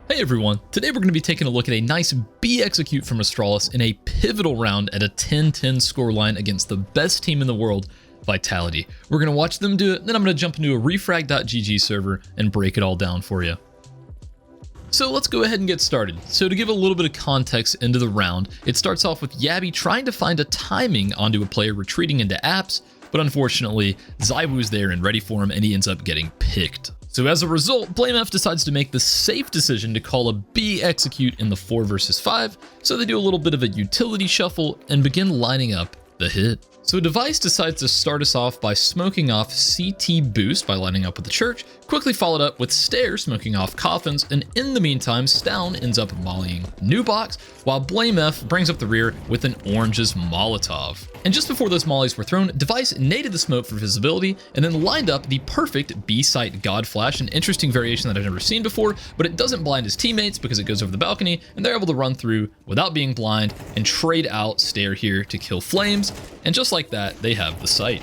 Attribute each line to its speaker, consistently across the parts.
Speaker 1: Hey everyone, today we're going to be taking a look at a nice B execute from Astralis in a pivotal round at a 10-10 scoreline against the best team in the world, Vitality. We're going to watch them do it, then I'm going to jump into a refrag.gg server and break it all down for you. So let's go ahead and get started. So to give a little bit of context into the round, it starts off with Yabby trying to find a timing onto a player retreating into apps, but unfortunately, Zywoo's there and ready for him and he ends up getting picked. So as a result, BlameF decides to make the safe decision to call a B execute in the 4 versus 5, so they do a little bit of a utility shuffle and begin lining up the hit. So Device decides to start us off by smoking off CT Boost by lining up with the Church, quickly followed up with Stare smoking off Coffins, and in the meantime, Stown ends up mollying Nuke, while BlameF brings up the rear with an Orange's Molotov. And just before those mollies were thrown, Device naded the smoke for visibility and then lined up the perfect B-site God Flash, an interesting variation that I've never seen before, but it doesn't blind his teammates because it goes over the balcony, and they're able to run through without being blind and trade out Stare here to kill Flames, and just like that, they have the site.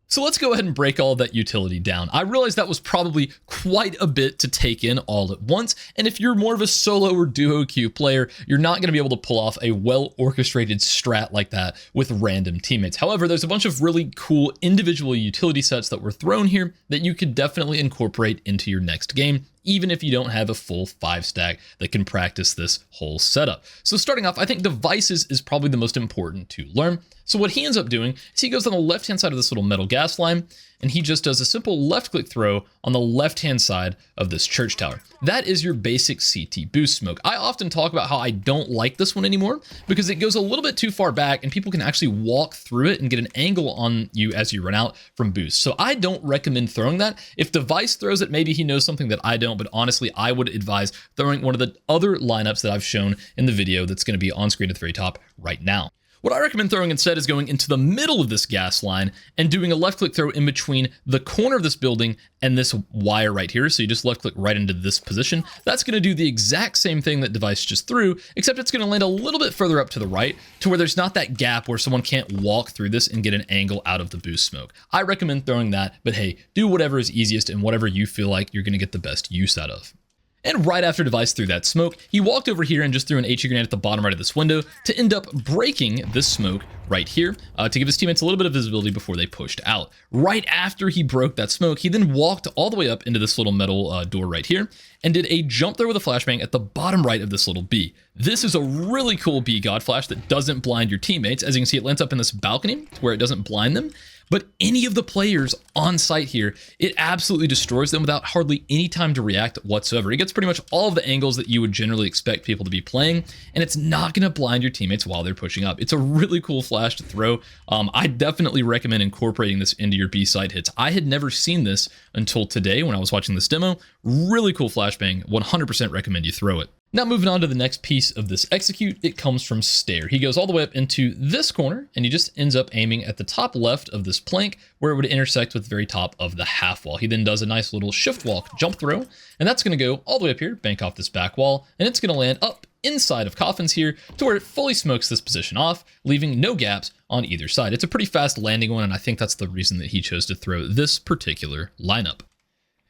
Speaker 1: So let's go ahead and break all of that utility down. I realize that was probably quite a bit to take in all at once, and if you're more of a solo or duo queue player, you're not going to be able to pull off a well-orchestrated strat like that with random teammates. However, there's a bunch of really cool individual utility sets that were thrown here that you could definitely incorporate into your next game, even if you don't have a full 5-stack that can practice this whole setup. So starting off, I think Devices is probably the most important to learn. So what he ends up doing is he goes on the left-hand side of this little metal gas line, and he just does a simple left-click throw on the left-hand side of this church tower. That is your basic CT boost smoke. I often talk about how I don't like this one anymore because it goes a little bit too far back and people can actually walk through it and get an angle on you as you run out from boost. So I don't recommend throwing that. If Device throws it, maybe he knows something that I don't, but honestly, I would advise throwing one of the other lineups that I've shown in the video that's going to be on screen at the very top right now. What I recommend throwing instead is going into the middle of this gas line and doing a left click throw in between the corner of this building and this wire right here. So you just left click right into this position. That's going to do the exact same thing that Device just threw, except it's going to land a little bit further up to the right to where there's not that gap where someone can't walk through this and get an angle out of the boost smoke. I recommend throwing that, but hey, do whatever is easiest and whatever you feel like you're going to get the best use out of. And right after Device threw that smoke, he walked over here and just threw an HE grenade at the bottom right of this window to end up breaking this smoke right here to give his teammates a little bit of visibility before they pushed out. Right after he broke that smoke, he then walked all the way up into this little metal door right here and did a jump throw with a flashbang at the bottom right of this little B. This is a really cool B God Flash that doesn't blind your teammates. As you can see, it lands up in this balcony where it doesn't blind them. But any of the players on site here, it absolutely destroys them without hardly any time to react whatsoever. It gets pretty much all of the angles that you would generally expect people to be playing, and it's not going to blind your teammates while they're pushing up. It's a really cool flash to throw. I definitely recommend incorporating this into your B-side hits. I had never seen this until today when I was watching this demo. Really cool flashbang. 100% recommend you throw it. Now moving on to the next piece of this execute, it comes from Stare. He goes all the way up into this corner and he just ends up aiming at the top left of this plank where it would intersect with the very top of the half wall. He then does a nice little shift walk jump throw, and that's going to go all the way up here, bank off this back wall, and it's going to land up inside of Coffins here to where it fully smokes this position off, leaving no gaps on either side. It's a pretty fast landing one, and I think that's the reason that he chose to throw this particular lineup.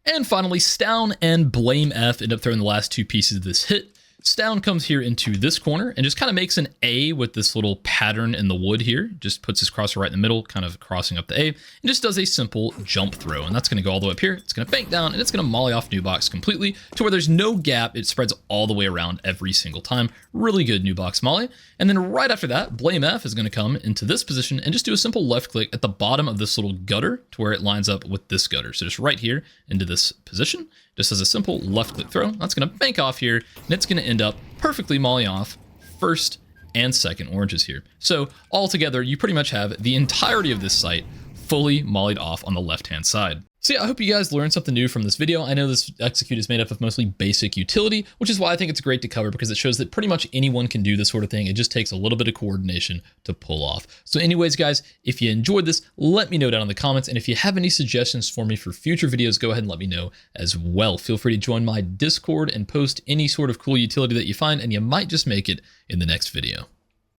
Speaker 1: And finally, Stown and BlameF end up throwing the last two pieces of this hit. Stown comes here into this corner and just kind of makes an A with this little pattern in the wood here. Just puts his crosshair right in the middle, kind of crossing up the A, and just does a simple jump throw. And that's going to go all the way up here. It's going to bank down and it's going to molly off Nuke completely to where there's no gap. It spreads all the way around every single time. Really good Nuke molly. And then right after that, BlameF is going to come into this position and just do a simple left click at the bottom of this little gutter to where it lines up with this gutter. So just right here into this position. Just as a simple left click throw, that's going to bank off here, and it's going to end up perfectly molly off first and second oranges here. So altogether, you pretty much have the entirety of this site fully mollied off on the left-hand side. So yeah, I hope you guys learned something new from this video. I know this execute is made up of mostly basic utility, which is why I think it's great to cover because it shows that pretty much anyone can do this sort of thing. It just takes a little bit of coordination to pull off. So anyways, guys, if you enjoyed this, let me know down in the comments. And if you have any suggestions for me for future videos, go ahead and let me know as well. Feel free to join my Discord and post any sort of cool utility that you find, and you might just make it in the next video.